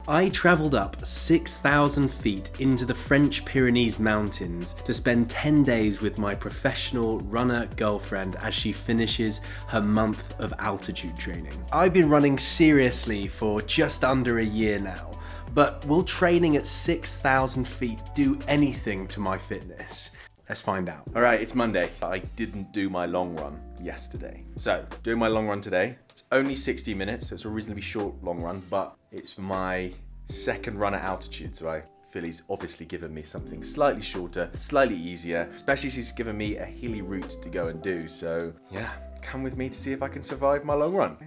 I travelled up 6,000 feet into the French Pyrenees Mountains to spend 10 days with my professional runner girlfriend as she finishes her month of altitude training. I've been running seriously for just under a year now, but will training at 6,000 feet do anything to my fitness? Let's find out. All right, it's Monday. I didn't do my long run yesterday. So, doing my long run today. It's only 60 minutes, so it's a reasonably short long run, but it's my second run at altitude, so Philly's obviously given me something slightly shorter, slightly easier, especially she's given me a hilly route to go and do. So yeah, come with me to see if I can survive my long run.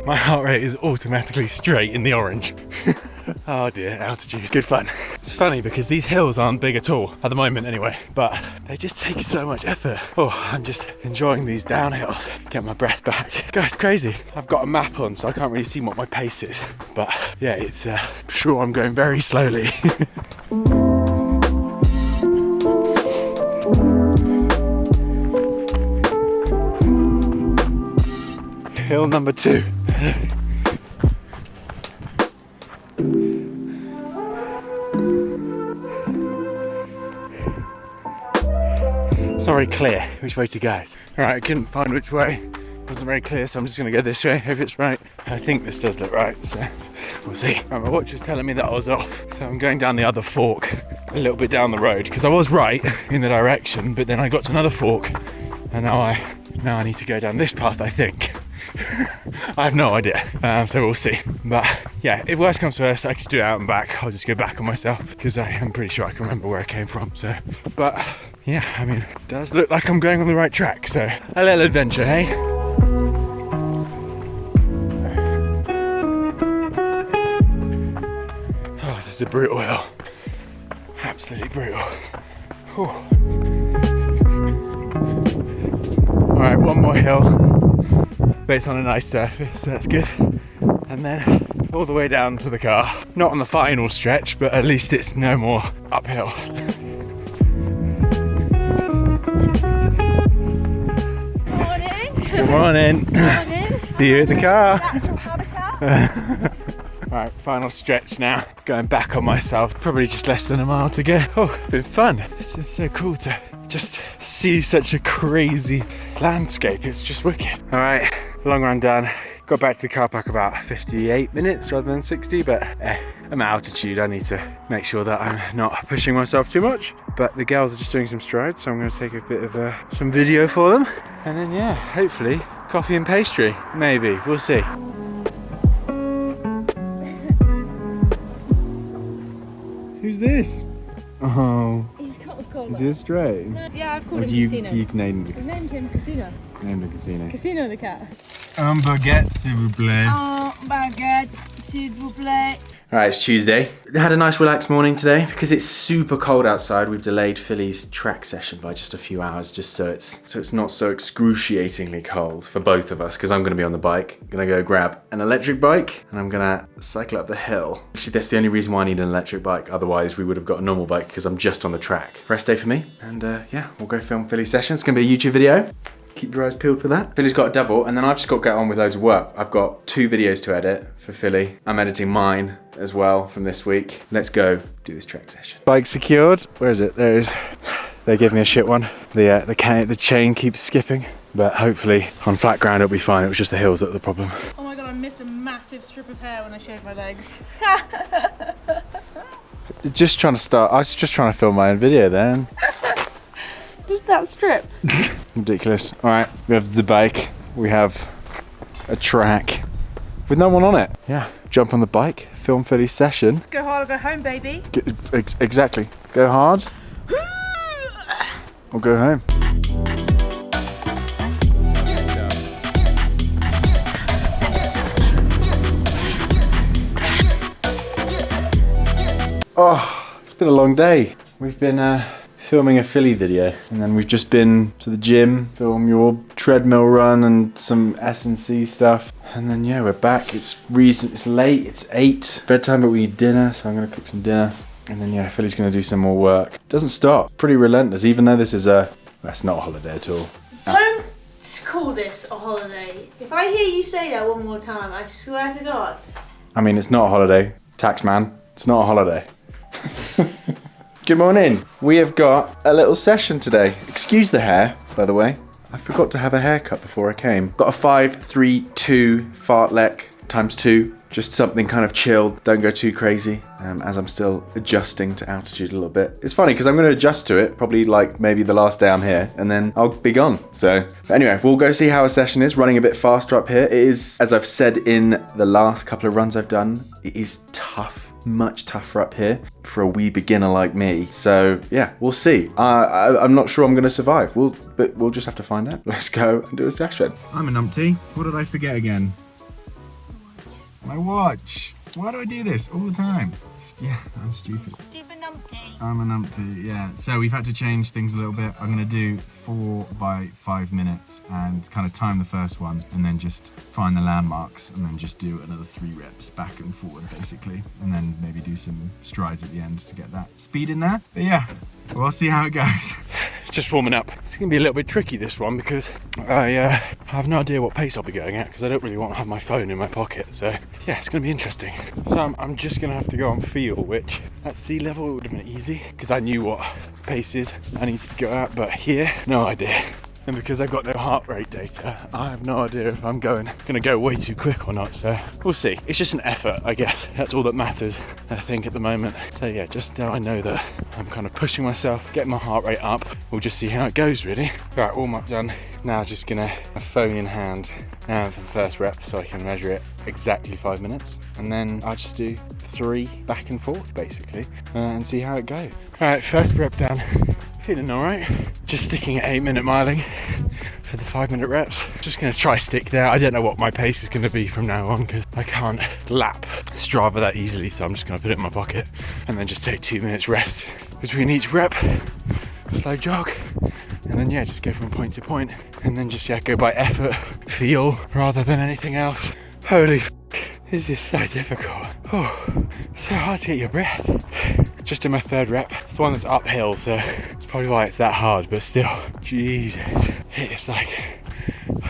My heart rate is automatically straight in the orange. Oh dear, altitude, good fun. It's funny because these hills aren't big at all, at the moment anyway, but they just take so much effort. Oh, I'm just enjoying these downhills, get my breath back. Guys, crazy. I've got a map on, so I can't really see what my pace is, but yeah, it's sure I'm going very slowly. Hill number 2. It's not very clear which way to go. Alright, I couldn't find which way. It wasn't very clear, so I'm just gonna go this way, hope it's right. I think this does look right, so we'll see. Right, my watch was telling me that I was off, so I'm going down the other fork a little bit down the road, because I was right in the direction, but then I got to another fork, and now I need to go down this path, I think. I have no idea, so we'll see. But yeah, if worst comes to worst, I could do it out and back. I'll just go back on myself because I am pretty sure I can remember where I came from. So, but yeah, I mean, it does look like I'm going on the right track. So a little adventure, hey? Oh, this is a brutal hill. Absolutely brutal. Whew. All right, one more hill. But it's on a nice surface, so that's good. And then all the way down to the car. Not on the final stretch, but at least it's no more uphill. Morning. Good morning. Morning. See you at the car. Natural habitat. Right, final stretch now. Going back on myself. Probably just less than a mile to go. Oh, been fun. It's just so cool to just see such a crazy landscape. It's just wicked. All right, long run done. Got back to the car park about 58 minutes rather than 60, but I'm at altitude. I need to make sure that I'm not pushing myself too much. But the girls are just doing some strides, so I'm going to take a bit of some video for them. And then yeah, hopefully coffee and pastry, maybe. We'll see. Who's this? Oh. He's got a collar. Is he a stray? No, yeah, I've called Or him do you, Casino. you named I've named him Casino. the casino? Casino the cat. Un baguette, s'il vous plaît. Oh, baguette, s'il vous plaît. Alright, it's Tuesday. Had a nice relaxed morning today. Because it's super cold outside, we've delayed Philly's track session by just a few hours, just so it's not so excruciatingly cold for both of us, because I'm gonna be on the bike. I'm gonna go grab an electric bike and I'm gonna cycle up the hill. Actually, that's the only reason why I need an electric bike, otherwise we would have got a normal bike because I'm just on the track. Rest day for me, and yeah, we'll go film Philly's session. It's gonna be a YouTube video. Keep your eyes peeled for that. Philly's got a double, and then I've just got to get on with loads of work. I've got 2 videos to edit for Philly. I'm editing mine as well from this week. Let's go do this track session. Bike secured. Where is it? There it is. They gave me a shit one. The chain keeps skipping, but hopefully on flat ground it'll be fine. It was just the hills that were the problem. Oh my god, I missed a massive strip of hair when I shaved my legs. Just trying to start. I was just trying to film my own video then. Just that strip. Ridiculous. All right, we have the bike. We have a track with no one on it. Yeah, jump on the bike, film Philly's session. Go hard or go home, baby. Exactly. Go hard or go home. Oh, it's been a long day. We've been filming a Philly video. And then we've just been to the gym, film your treadmill run and some S&C stuff. And then yeah, we're back. It's late, it's 8. Bedtime, but we need dinner, so I'm gonna cook some dinner. And then yeah, Philly's gonna do some more work. Doesn't stop, pretty relentless, even though this is that's not a holiday at all. Don't call this a holiday. If I hear you say that one more time, I swear to God. I mean, it's not a holiday, tax man. It's not a holiday. Good morning. We have got a little session today. Excuse the hair, by the way. I forgot to have a haircut before I came. Got a 5-3-2 fartlek ×2. Just something kind of chilled. Don't go too crazy. As I'm still adjusting to altitude a little bit. It's funny because I'm going to adjust to it probably like maybe the last day I'm here, and then I'll be gone. So anyway, we'll go see how a session is. Running a bit faster up here. It is, as I've said in the last couple of runs I've done, it is tough. Much tougher up here for a wee beginner like me. So yeah, we'll see. I'm not sure I'm going to survive. But we'll just have to find out. Let's go and do a session. I'm a numpty. What did I forget again? My watch. Why do I do this all the time? Yeah, I'm stupid. Stupid numpty. I'm a numpty, yeah. So we've had to change things a little bit. I'm gonna do 4 by 5 minutes and kind of time the first one and then just find the landmarks and then just do another 3 reps back and forward basically. And then maybe do some strides at the end to get that speed in there. But yeah, we'll see how it goes. Just warming up. It's gonna be a little bit tricky this one because I have no idea what pace I'll be going at because I don't really want to have my phone in my pocket. So yeah, it's gonna be interesting. So I'm just gonna have to go on feel, which at sea level it would have been easy because I knew what paces I needed to go at, but here, no idea. And because I've got no heart rate data, I have no idea if I'm gonna go way too quick or not, so we'll see. It's just an effort, I guess. That's all that matters, I think, at the moment. So yeah, just I know that I'm kind of pushing myself, getting my heart rate up. We'll just see how it goes, really. All right, warm up done. Now just gonna have a phone in hand for the first rep so I can measure it exactly 5 minutes. And then I'll just do 3 back and forth, basically, and see how it goes. All right, first rep done. Feeling all right. Just sticking at 8-minute miling for the 5-minute reps. Just gonna try stick there. I don't know what my pace is gonna be from now on because I can't lap Strava that easily, so I'm just gonna put it in my pocket and then just take 2 minutes rest between each rep, slow jog, and then yeah, just go from point to point and then just go by effort, feel, rather than anything else. Holy f***, this is so difficult. Oh, so hard to get your breath. Just in my 3rd rep. It's the one that's uphill, so it's probably why it's that hard, but still, Jesus. It's like,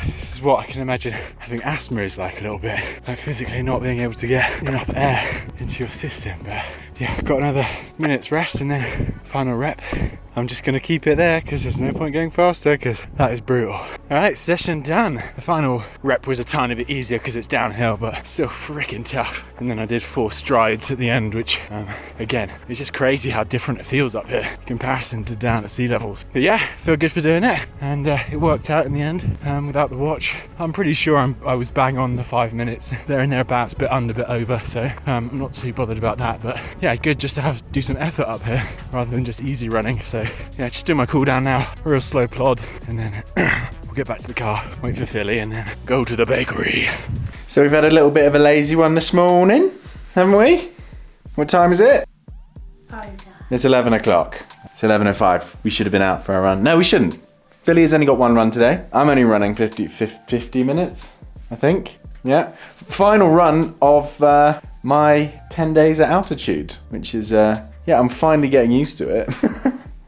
this is what I can imagine having asthma is like a little bit. Like physically not being able to get enough air into your system. But yeah, got another minute's rest and then final rep. I'm just gonna keep it there because there's no point going faster because that is brutal. All right, session done. The final rep was a tiny bit easier because it's downhill, but still freaking tough. And then I did 4 strides at the end, which again, it's just crazy how different it feels up here in comparison to down at sea levels. But yeah, feel good for doing it. And it worked out in the end without the watch. I'm pretty sure I was bang on the 5 minutes. There and thereabouts, bit under, bit over. So I'm not too bothered about that. But yeah, good just to do some effort up here rather than just easy running. So yeah, just do my cool down now, a real slow plod, and then we'll get back to the car, wait for Philly, and then go to the bakery. So we've had a little bit of a lazy one this morning, haven't we? What time is it? It's 11 o'clock. It's 11:05. We should have been out for a run. No, we shouldn't. Philly has only got 1 run today. I'm only running 50 minutes, I think. Yeah. Final run of my 10 days at altitude, which is, yeah, I'm finally getting used to it.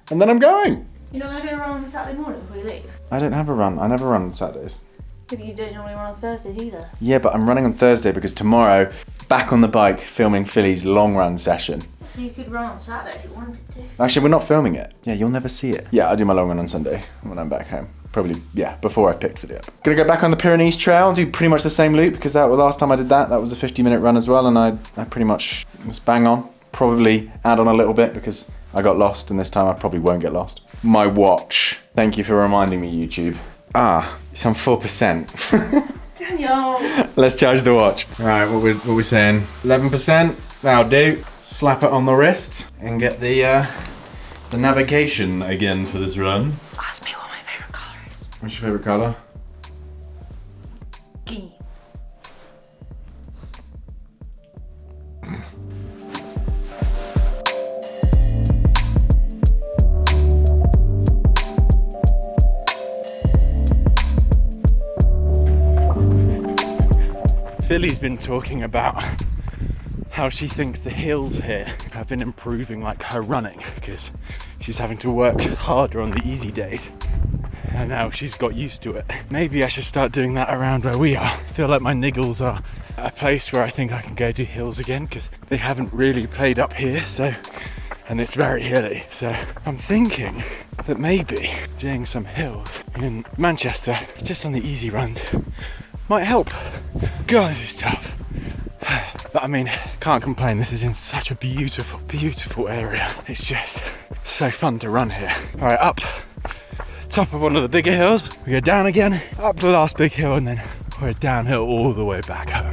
And then I'm going. You're not going to run on Saturday morning before you leave? I don't have a run. I never run on Saturdays. But you don't normally run on Thursdays either. Yeah, but I'm running on Thursday because tomorrow, back on the bike, filming Philly's long run session. So you could run on Saturday if you wanted to. Actually, we're not filming it. Yeah, you'll never see it. Yeah, I'll do my long run on Sunday when I'm back home. Probably, yeah, before I've picked Philly up. Gonna go back on the Pyrenees Trail and do pretty much the same loop because that last time I did that was a 50-minute run as well, and I pretty much was bang on. Probably add on a little bit because I got lost, and this time I probably won't get lost. My watch. Thank you for reminding me, YouTube. It's on 4%. Daniel! Let's charge the watch. Right, what we saying? 11%? That'll do. Slap it on the wrist and get the navigation again for this run. Ask me what my favourite colour is. What's your favourite colour? Green. Philly's been talking about how she thinks the hills here have been improving like her running, because she's having to work harder on the easy days. And now she's got used to it. Maybe I should start doing that around where we are. I feel like my niggles are a place where I think I can go do hills again, because they haven't really played up here, and it's very hilly. So I'm thinking that maybe doing some hills in Manchester, just on the easy runs, might help. God, this is tough. But I mean, can't complain. This is in such a beautiful, beautiful area. It's just so fun to run here. All right, up top of one of the bigger hills, we go down again, up the last big hill, and then we're downhill all the way back home.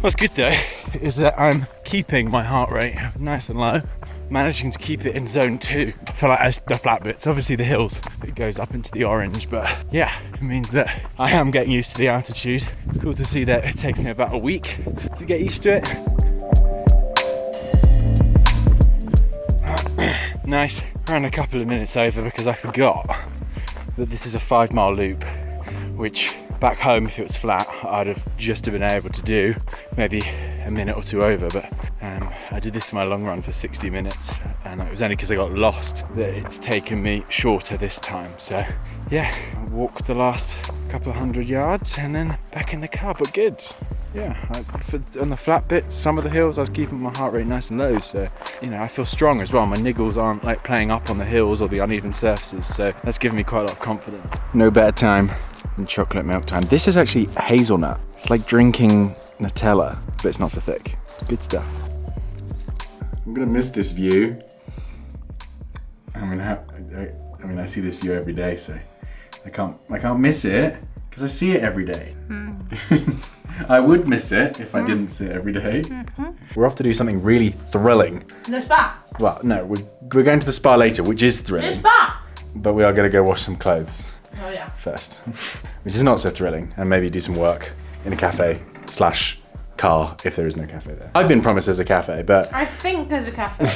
What's good though is that I'm keeping my heart rate nice and low, managing to keep it in zone 2 for like the flat bits. Obviously the hills, it goes up into the orange, but yeah, it means that I am getting used to the altitude. Cool to see that it takes me about a week to get used to it. Nice, ran a couple of minutes over because I forgot that this is a 5-mile loop, which back home, if it was flat, I'd have just been able to do maybe a minute or two over, but I did this for my long run for 60 minutes, and it was only because I got lost that it's taken me shorter this time. So yeah, I walked the last couple of 100 yards and then back in the car, but good. Yeah, on the flat bits, some of the hills, I was keeping my heart rate nice and low, so you know, I feel strong as well. My niggles aren't like playing up on the hills or the uneven surfaces, so that's given me quite a lot of confidence. No better time than chocolate milk time. This is actually hazelnut. It's like drinking Nutella, but it's not so thick. Good stuff. I'm gonna miss this view. I see this view every day, so I can't miss it because I see it every day. I would miss it if I didn't see it every day. We're off to do something really thrilling. The spa. Well, no, we're going to the spa later, which is The thrilling. spa. But we are going to go wash some clothes Oh yeah. first, which is not so thrilling, and maybe do some work in a cafe/car if there is no cafe there. I've been promised there's a cafe, but I think there's a cafe.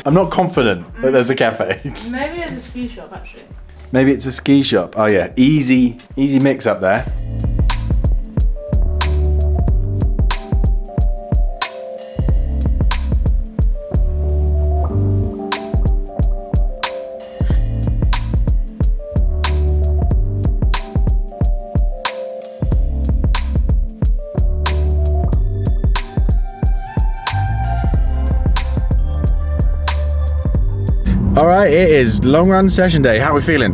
I'm not confident that there's a cafe. Maybe there's a ski shop actually. Maybe it's a ski shop. Oh yeah, easy mix up there. All right, it is long run session day. How are we feeling?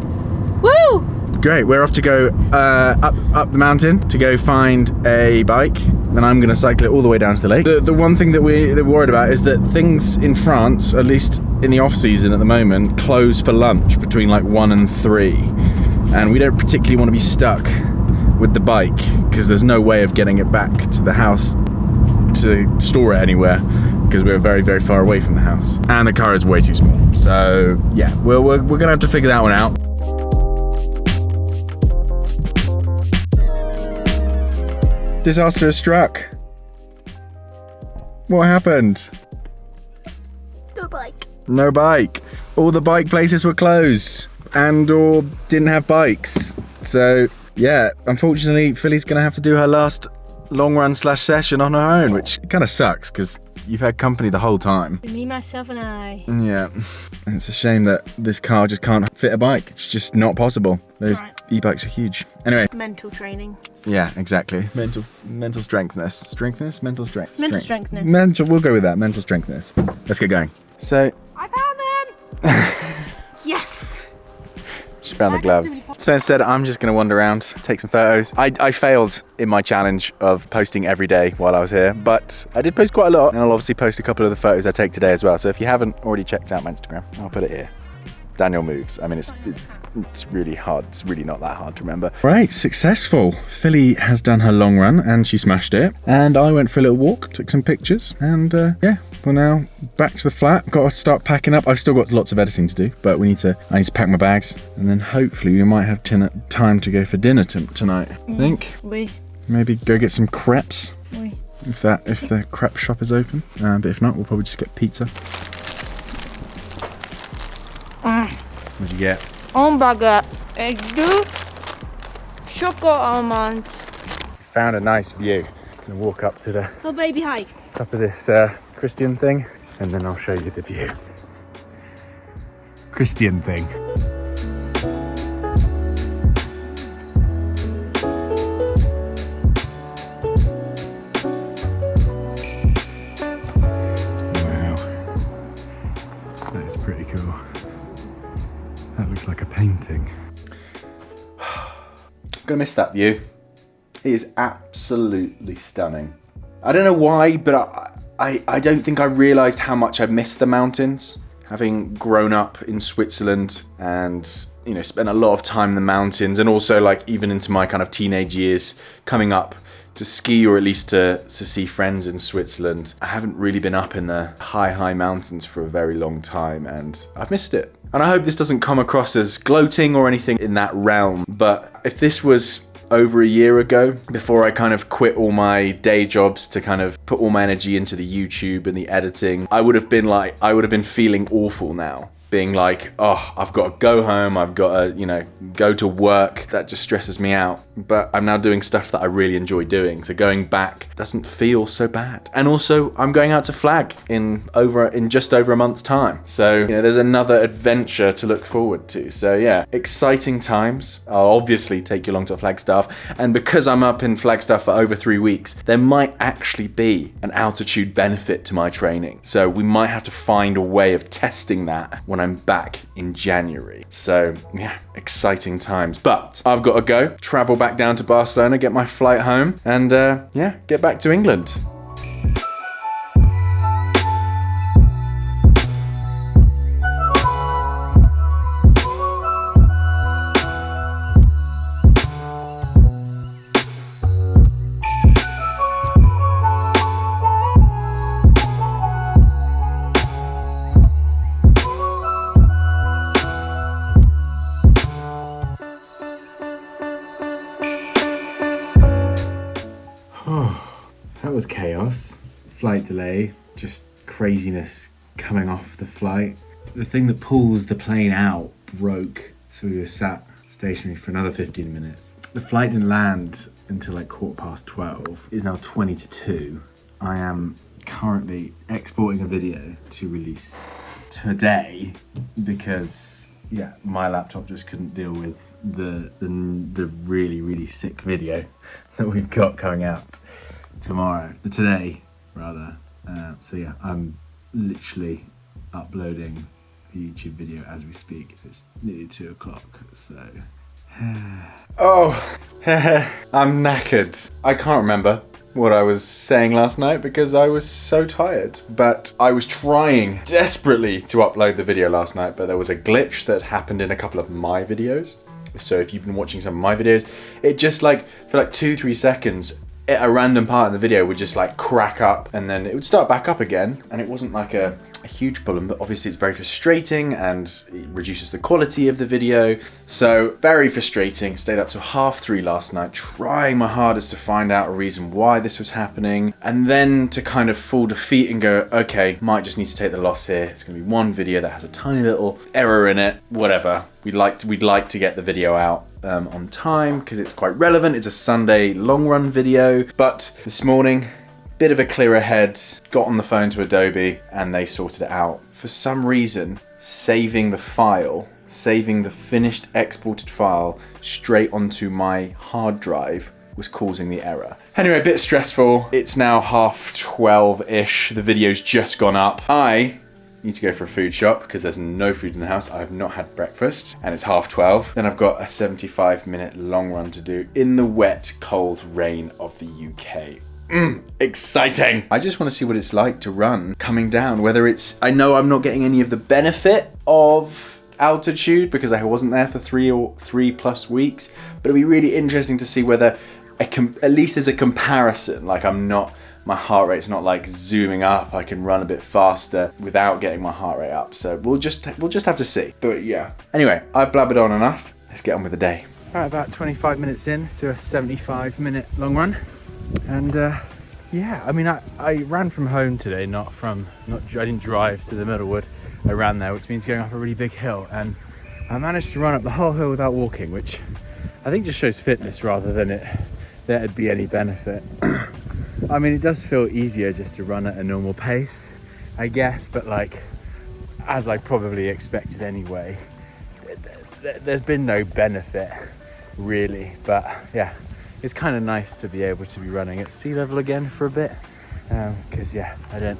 Woo! Great, we're off to go up the mountain to go find a bike. Then I'm going to cycle it all the way down to the lake. The one thing that we're worried about is that things in France, at least in the off season at the moment, close for lunch between like 1 and 3. And we don't particularly want to be stuck with the bike because there's no way of getting it back to the house to store it anywhere, because we're very, very far away from the house. And the car is way too small. So yeah, we're gonna have to figure that one out. Disaster has struck. What happened? No bike. No bike. All the bike places were closed and or didn't have bikes. So yeah, unfortunately, Philly's gonna have to do her last long run / session on her own, which kind of sucks because you've had company the whole time. Me, myself, and I. Yeah, and it's a shame that this car just can't fit a bike. It's just not possible. Those e-bikes are huge. Anyway. Mental training. Yeah, exactly. Mental strengthness. Mental strengthness. Mental. We'll go with that. Mental strengthness. Let's get going. So I found them. Yes. she found the gloves. So instead, I'm just going to wander around, take some photos. I failed in my challenge of posting every day while I was here, but I did post quite a lot, and I'll obviously post a couple of the photos I take today as well. So if you haven't already checked out my Instagram, I'll put it here. Daniel moves. I mean, it's really hard. It's really not that hard to remember. Right, successful. Philly has done her long run and she smashed it. And I went for a little walk, took some pictures, and yeah, we're now back to the flat. Got to start packing up. I've still got lots of editing to do, but I need to pack my bags, and then hopefully we might have time to go for dinner tonight. I think. Oui. Maybe go get some crepes. Oui. If the crepe shop is open. But if not, we'll probably just get pizza. What'd you get? Un baguette et deux choco almonds. Found a nice view. Gonna walk up to the Oh, baby, hi. top of this Christian thing, and then I'll show you the view. Christian thing. Wow, that is pretty cool. That looks like a painting. Gonna miss that view. It is absolutely stunning. I don't know why, but I don't think I realised how much I missed the mountains. Having grown up in Switzerland and, you know, spent a lot of time in the mountains, and also like even into my kind of teenage years coming up to ski, or at least to see friends in Switzerland. I haven't really been up in the high mountains for a very long time, and I've missed it. And I hope this doesn't come across as gloating or anything in that realm, but if this was over a year ago, before I kind of quit all my day jobs to kind of put all my energy into the YouTube and the editing, I would have been feeling awful now. Being like, oh, I've got to go home, I've got to, you know, go to work. That just stresses me out. But I'm now doing stuff that I really enjoy doing. So going back doesn't feel so bad. And also, I'm going out to Flag in just over a month's time. So, you know, there's another adventure to look forward to. So yeah, exciting times. I'll obviously take you along to Flagstaff. And because I'm up in Flagstaff for over 3 weeks, there might actually be an altitude benefit to my training. So we might have to find a way of testing that when I'm back in January. So yeah, exciting times. But I've got to go, travel back down to Barcelona, get my flight home, and yeah, get back to England. That was chaos. Flight delay, just craziness coming off the flight. The thing that pulls the plane out broke, so we were sat stationary for another 15 minutes. The flight didn't land until like 12:15. It's now 20 to 2. I am currently exporting a video to release today because yeah, my laptop just couldn't deal with the really sick video that we've got coming out today rather. So yeah, I'm literally uploading the YouTube video as we speak. It's nearly 2 o'clock, so Oh, I'm knackered. I can't remember what I was saying last night because I was so tired. But I was trying desperately to upload the video last night, but there was a glitch that happened in a couple of my videos. So if you've been watching some of my videos, it just like, for like 2-3 seconds, a random part of the video would just like crack up and then it would start back up again. And it wasn't like a huge problem, but obviously it's very frustrating and it reduces the quality of the video. So very frustrating. Stayed up till 3:30 last night, trying my hardest to find out a reason why this was happening. And then to kind of fall defeat and go, okay, might just need to take the loss here. It's gonna be one video that has a tiny little error in it, whatever. We'd like to get the video out on time because it's quite relevant. It's a Sunday long run video, but this morning, bit of a clearer head, got on the phone to Adobe and they sorted it out. For some reason, saving the finished exported file straight onto my hard drive was causing the error. Anyway, a bit stressful. It's now 12:30-ish. The video's just gone up. I need to go for a food shop because there's no food in the house. I've not had breakfast and it's 12:30. Then I've got a 75-minute long run to do in the wet, cold rain of the UK. Exciting. I just want to see what it's like to run coming down, whether it's, I know I'm not getting any of the benefit of altitude because I wasn't there for 3+ weeks, but it'll be really interesting to see whether at least there's a comparison. Like my heart rate's not like zooming up. I can run a bit faster without getting my heart rate up. So we'll just have to see. But yeah. Anyway, I've blabbered on enough. Let's get on with the day. Right, about 25 minutes in to a 75-minute long run. And yeah, I mean, I ran from home today, I didn't drive to the Middlewood. I ran there, which means going up a really big hill. And I managed to run up the whole hill without walking, which I think just shows fitness rather than there'd be any benefit. I mean, it does feel easier just to run at a normal pace, I guess, but like, as I probably expected anyway, there's been no benefit really. But yeah, it's kind of nice to be able to be running at sea level again for a bit, because yeah, I don't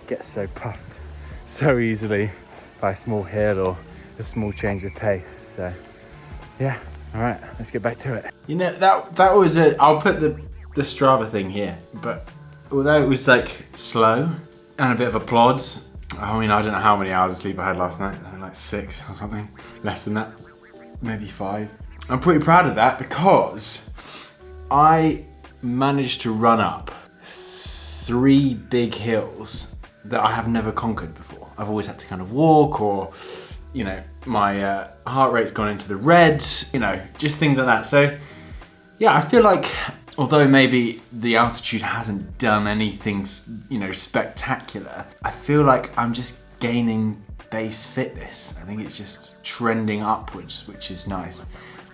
get so puffed so easily by a small hill or a small change of pace. So yeah, all right, let's get back to it. You know, that was I'll put the Strava thing here, but although it was like slow and a bit of a plod, I mean, I don't know how many hours of sleep I had last night. I mean, like 6 or something, less than that, maybe 5. I'm pretty proud of that because I managed to run up 3 big hills that I have never conquered before. I've always had to kind of walk, or, you know, my heart rate's gone into the reds, you know, just things like that. So yeah, I feel like although maybe the altitude hasn't done anything, you know, spectacular, I feel like I'm just gaining base fitness. I think it's just trending upwards, which is nice.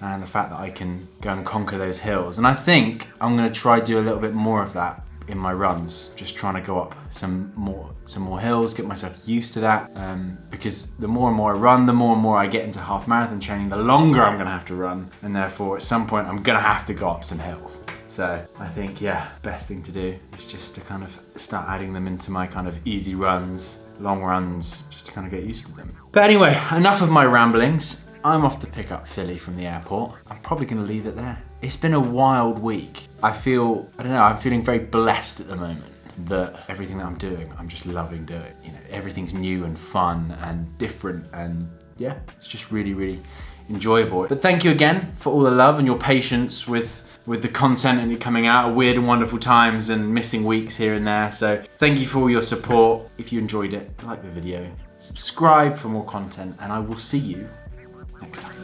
And the fact that I can go and conquer those hills. And I think I'm gonna try do a little bit more of that in my runs, just trying to go up some more hills, get myself used to that, because the more and more I run, the more and more I get into half marathon training, the longer I'm gonna have to run, and therefore at some point I'm gonna have to go up some hills. So I think, yeah, best thing to do is just to kind of start adding them into my kind of easy runs, long runs, just to kind of get used to them. But anyway, enough of my ramblings. I'm off to pick up Philly from the airport. I'm probably gonna leave it there. It's been a wild week. I'm feeling very blessed at the moment that everything that I'm doing, I'm just loving doing. You know, everything's new and fun and different, and yeah, it's just really, really enjoyable. But thank you again for all the love and your patience with the content and it coming out, weird and wonderful times and missing weeks here and there. So thank you for all your support. If you enjoyed it, like the video, subscribe for more content, and I will see you next time.